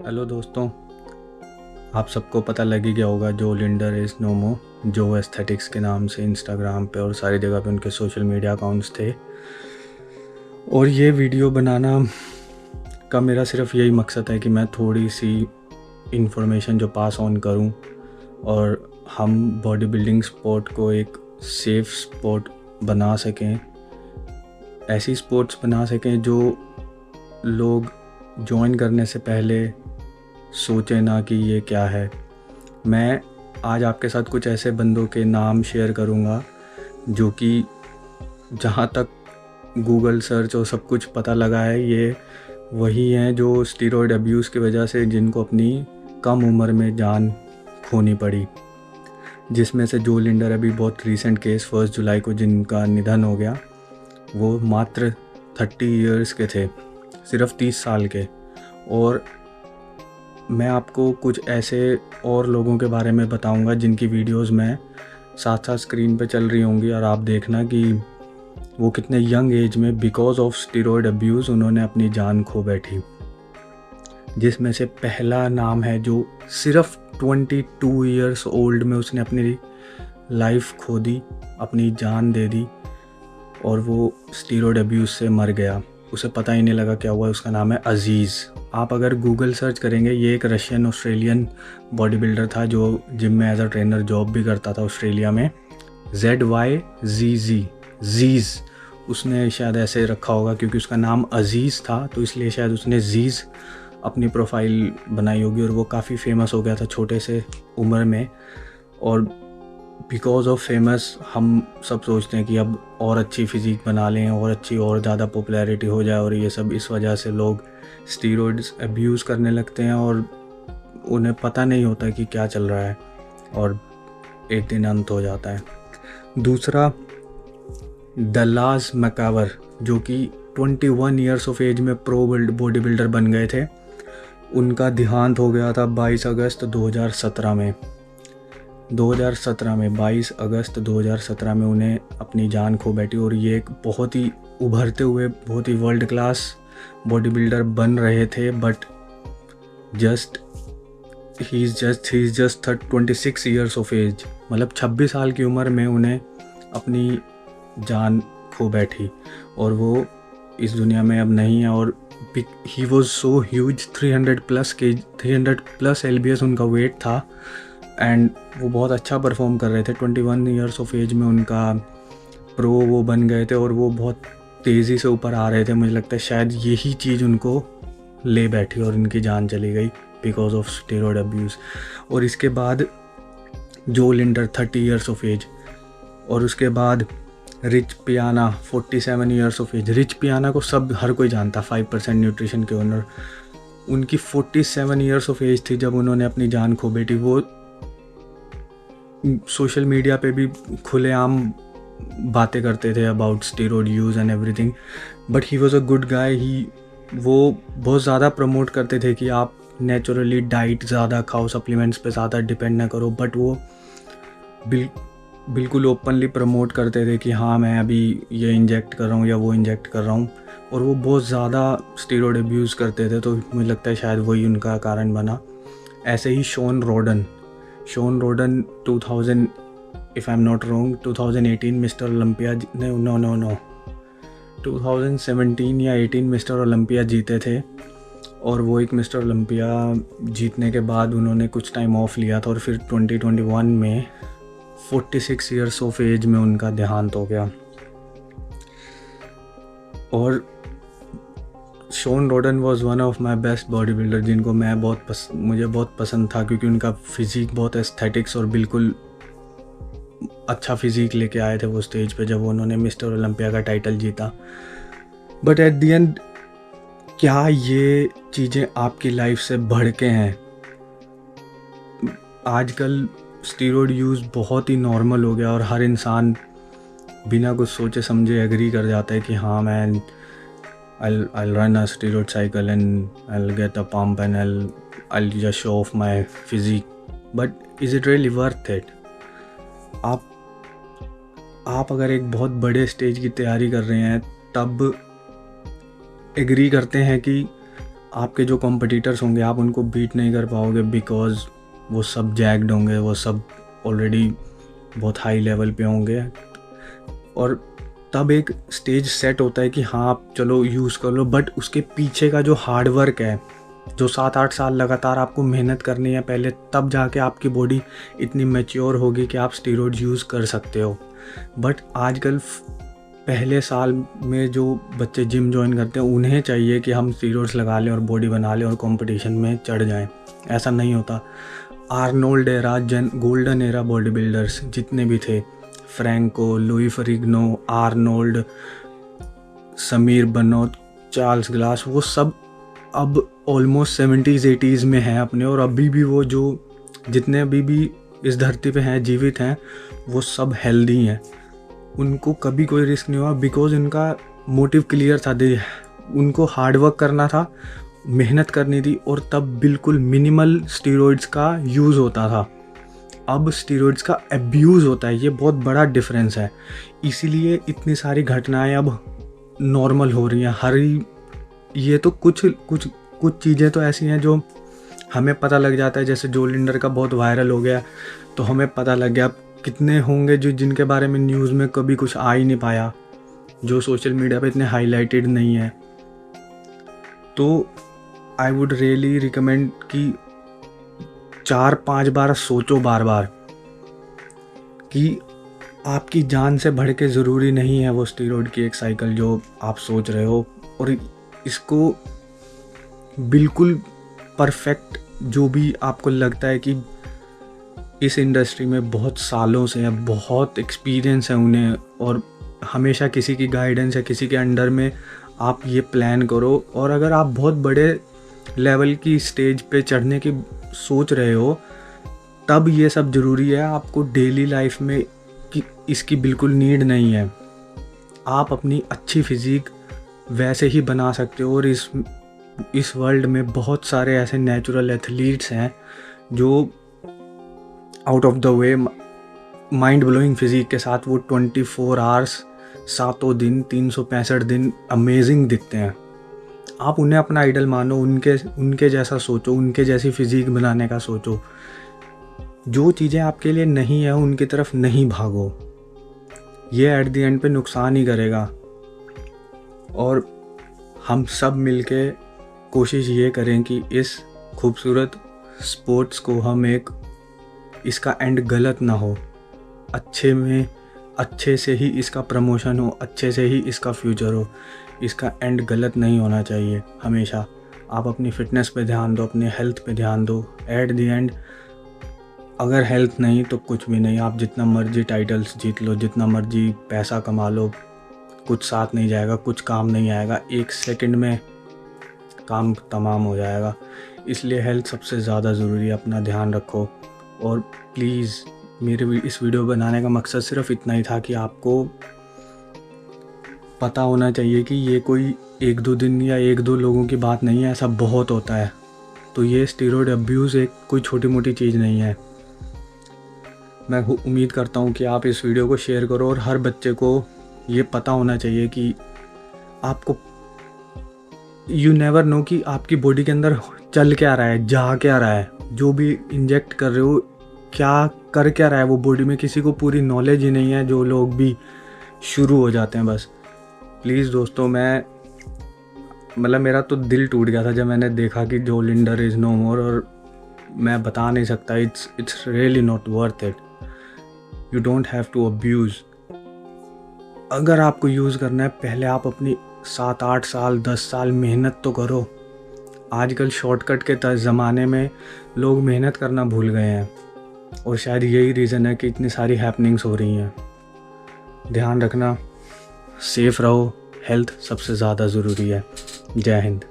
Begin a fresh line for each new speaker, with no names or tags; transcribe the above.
Hello दोस्तों, आप सबको पता लग ही गया होगा जो लिंडर इज़ नोमो जो एस्थेटिक्स के नाम से इंस्टाग्राम पे और सारी जगह पे उनके सोशल मीडिया अकाउंट्स थे। और ये वीडियो बनाना का मेरा सिर्फ यही मकसद है कि मैं थोड़ी सी इंफॉर्मेशन जो पास ऑन करूं और हम बॉडी बिल्डिंग स्पोर्ट को एक सेफ स्पोर्ट बना सकें, ऐसी स्पोर्ट्स बना सकें जो लोग ज्वाइन करने से पहले सोचे ना कि ये क्या है। मैं आज आपके साथ कुछ ऐसे बंदों के नाम शेयर करूँगा जो कि जहाँ तक गूगल सर्च और सब कुछ पता लगा है, ये वही हैं जो स्टीरॉयड अब्यूज़ की वजह से जिनको अपनी कम उम्र में जान खोनी पड़ी। जिसमें से जो लिंडर अभी बहुत रीसेंट केस 1 जुलाई को जिनका निधन हो गया, वो मात्र 30 इयर्स के थे, सिर्फ 30 साल के। और मैं आपको कुछ ऐसे और लोगों के बारे में बताऊंगा जिनकी वीडियोस में साथ साथ स्क्रीन पे चल रही होंगी और आप देखना कि वो कितने यंग एज में बिकॉज ऑफ स्टीरॉयड अब्यूज़ उन्होंने अपनी जान खो बैठी। जिसमें से पहला नाम है जो सिर्फ 22 इयर्स ओल्ड में उसने अपनी लाइफ खो दी, अपनी जान दे दी और वो स्टीरॉयड अब्यूज़ से मर गया। उसे पता ही नहीं लगा क्या हुआ। उसका नाम है अजीज़। आप अगर गूगल सर्च करेंगे, ये एक रशियन ऑस्ट्रेलियन बॉडी बिल्डर था जो जिम में एज अ ट्रेनर जॉब भी करता था ऑस्ट्रेलिया में। ZYZZ जीज़ उसने शायद ऐसे रखा होगा क्योंकि उसका नाम अजीज़ था, तो इसलिए शायद उसने जीज़ अपनी प्रोफाइल बनाई होगी। और वो काफ़ी फेमस हो गया था छोटे से उम्र में। और बिकॉज ऑफ फेमस हम सब सोचते हैं कि अब और अच्छी फिज़िक बना लें और अच्छी और ज़्यादा पॉपुलैरिटी हो जाए, और ये सब इस वजह से लोग स्टीरॉयड्स अब्यूज़ करने लगते हैं और उन्हें पता नहीं होता कि क्या चल रहा है और एक दिन अंत हो जाता है। दूसरा, दलास मैकावर जो कि 21 इयर्स ऑफ एज में प्रो बॉडी बिल्डर बन गए थे। उनका देहांत हो गया था 22 अगस्त 2017 में। 22 अगस्त 2017 में उन्हें अपनी जान खो बैठी। और ये एक बहुत ही उभरते हुए बहुत ही वर्ल्ड क्लास बॉडी बिल्डर बन रहे थे, but he is just 26 years of age, मतलब 26 साल की उम्र में उन्हें अपनी जान खो बैठी और वो इस दुनिया में अब नहीं है। और he was so huge, 300 plus LBS उनका वेट था एंड वो बहुत अच्छा परफॉर्म कर रहे थे। 21 इयर्स ऑफ एज में उनका प्रो वो बन गए थे और वो बहुत तेज़ी से ऊपर आ रहे थे। मुझे लगता है शायद यही चीज़ उनको ले बैठी और उनकी जान चली गई बिकॉज ऑफ स्टेरॉयड अब्यूज़। और इसके बाद जो लिंडर 30 इयर्स ऑफ एज, और उसके बाद रिच पियाना 47 इयर्स ऑफ एज। रिच पियाना को हर कोई जानता, 5% न्यूट्रिशन के ओनर। उनकी 47 इयर्स ऑफ एज थी जब उन्होंने अपनी जान खो बैठी। वो सोशल मीडिया पे भी खुलेआम बातें करते थे about steroid use and everything, but he was a good guy. वो बहुत ज़्यादा प्रमोट करते थे कि आप नेचुरली डाइट ज़्यादा खाओ, सप्लीमेंट्स पे ज़्यादा डिपेंड ना करो, बट वो बिल्कुल ओपनली प्रमोट करते थे कि हाँ मैं अभी ये इंजेक्ट कर रहा हूँ या वो इंजेक्ट कर रहा हूँ। और वो बहुत ज़्यादा स्टेरॉयड अब्यूज़ करते थे, तो मुझे लगता है शायद वही उनका कारण बना। ऐसे ही Shawn Rhoden 2000, if I am not wrong, 2018 Mister Olympia no 2017 या 18 मिस्टर ओलंपिया जीते थे। और वो एक मिस्टर ओलंपिया जीतने के बाद उन्होंने कुछ टाइम ऑफ लिया था और फिर 2021 में 46 इयर्स ऑफ एज में उनका देहांत हो गया। और Shawn Rhoden was one of my best body builder जिनको मैं मुझे बहुत पसंद था, क्योंकि उनका फिज़िक बहुत एस्थेटिक्स और बिल्कुल अच्छा फिज़िक लेके आए थे वो स्टेज पे जब उन्होंने मिस्टर ओलंपिया का टाइटल जीता। बट एट द एंड क्या ये चीज़ें आपकी लाइफ से बढ़ के हैं? आजकल स्टीरॉयड यूज़ बहुत ही नॉर्मल हो गया और हर इंसान बिना कुछ सोचे समझे एग्री कर जाता है कि हाँ मैं I'll run a steroid cycle and I'll get a pump and I'll just show off my physique. But is it really worth it? आप अगर एक बहुत बड़े स्टेज की तैयारी कर रहे हैं तब एग्री करते हैं कि आपके जो कॉम्पिटिटर्स होंगे आप उनको बीट नहीं कर पाओगे, बिकॉज़ वो सब जैक्ड होंगे, वो सब ऑलरेडी बहुत हाई लेवल पे होंगे। और तब एक स्टेज सेट होता है कि हाँ आप चलो यूज़ कर लो, बट उसके पीछे का जो हार्ड वर्क है, जो 7-8 साल लगातार आपको मेहनत करनी है पहले, तब जाके आपकी बॉडी इतनी मैच्योर होगी कि आप स्टीरॉइड्स यूज़ कर सकते हो। बट आजकल पहले साल में जो बच्चे जिम ज्वाइन करते हैं उन्हें चाहिए कि हम स्टीरॉइड्स लगा लें और बॉडी बना लें और कंपटीशन में चढ़ जाएं। ऐसा नहीं होता। Arnold era, golden era body builders जितने भी थे, Franco, Lou Ferrigno, Arnold, Samir Bannout, Charles Glass, वो सब अब ऑलमोस्ट 70s 80s में हैं अपने, और अभी भी वो जो जितने अभी भी इस धरती पे हैं, जीवित हैं, वो सब हेल्दी हैं। उनको कभी कोई रिस्क नहीं हुआ, बिकॉज उनका मोटिव क्लियर था। उनको हार्डवर्क करना था, मेहनत करनी थी, और तब बिल्कुल मिनिमल स्टीरॉइड्स का यूज़ होता था। अब स्टीरॉइड्स का एब्यूज़ होता है, ये बहुत बड़ा डिफरेंस है। इसीलिए इतनी सारी घटनाएं अब नॉर्मल हो रही हैं। ये तो कुछ चीज़ें तो ऐसी हैं जो हमें पता लग जाता है, जैसे जो लिंडर का बहुत वायरल हो गया तो हमें पता लग गया। कितने होंगे जिनके बारे में न्यूज़ में कभी कुछ आ ही नहीं पाया, जो सोशल मीडिया पे इतने हाईलाइटेड नहीं है। तो आई वुड रियली रिकमेंड कि 4-5 बार सोचो बार बार कि आपकी जान से बढ़ के ज़रूरी नहीं है वो स्टीरॉइड की एक साइकिल जो आप सोच रहे हो। और इसको बिल्कुल परफेक्ट, जो भी आपको लगता है कि इस इंडस्ट्री में बहुत सालों से है, बहुत एक्सपीरियंस है उन्हें, और हमेशा किसी की गाइडेंस है, किसी के अंडर में आप ये प्लान करो। और अगर आप बहुत बड़े लेवल की स्टेज पे चढ़ने की सोच रहे हो, तब ये सब ज़रूरी है। आपको डेली लाइफ में इसकी बिल्कुल नीड नहीं है। आप अपनी अच्छी फिज़ीक वैसे ही बना सकते हो। और इस वर्ल्ड में बहुत सारे ऐसे नेचुरल एथलीट्स हैं जो out of the way mind blowing physique के साथ वो 24 आवर्स 7 दिन 365 दिन अमेजिंग दिखते हैं। आप उन्हें अपना आइडल मानो, उनके जैसा सोचो, उनके जैसी फिज़ीक बनाने का सोचो। जो चीज़ें आपके लिए नहीं है उनकी तरफ नहीं भागो, ये एट द एंड पे नुकसान ही करेगा। और हम सब मिलके कोशिश ये करें कि इस खूबसूरत स्पोर्ट्स को हम इसका एंड गलत ना हो, अच्छे से ही इसका प्रमोशन हो, अच्छे से ही इसका फ्यूचर हो। इसका एंड गलत नहीं होना चाहिए हमेशा। आप अपनी फ़िटनेस पे ध्यान दो, अपने हेल्थ पे ध्यान दो। एट द एंड अगर हेल्थ नहीं तो कुछ भी नहीं। आप जितना मर्जी टाइटल्स जीत लो, जितना मर्जी पैसा कमा लो, कुछ साथ नहीं जाएगा, कुछ काम नहीं आएगा। 1 सेकंड में काम तमाम हो जाएगा। इसलिए हेल्थ सबसे ज़्यादा ज़रूरी है। अपना ध्यान रखो। और प्लीज़, मेरे इस वीडियो बनाने का मकसद सिर्फ इतना ही था कि आपको पता होना चाहिए कि ये कोई 1-2 दिन या 1-2 लोगों की बात नहीं है, ऐसा बहुत होता है। तो ये स्टीरॉइड अब्यूज़ कोई छोटी मोटी चीज़ नहीं है। मैं उम्मीद करता हूँ कि आप इस वीडियो को शेयर करो, और हर बच्चे को ये पता होना चाहिए कि आपको यू नेवर नो कि आपकी बॉडी के अंदर चल क्या रहा है, जा क्या रहा है। जो भी इंजेक्ट कर रहे हो, क्या कर क्या रहा है वो बॉडी में, किसी को पूरी नॉलेज ही नहीं है। जो लोग भी शुरू हो जाते हैं बस। प्लीज़ दोस्तों, मेरा तो दिल टूट गया था जब मैंने देखा कि जो लिंडर इज़ नो मोर। और मैं बता नहीं सकता, it's really not worth it. You don't have to abuse. अगर आपको यूज़ करना है, पहले आप अपनी 7-8 साल 10 साल मेहनत तो करो। आजकल शॉर्टकट के ज़माने में लोग मेहनत करना भूल गए हैं, और शायद यही रीज़न है कि इतनी सारी हैपनिंग्स हो रही हैं। ध्यान रखना, सेफ रहो, हेल्थ सबसे ज़्यादा ज़रूरी है। जय हिंद।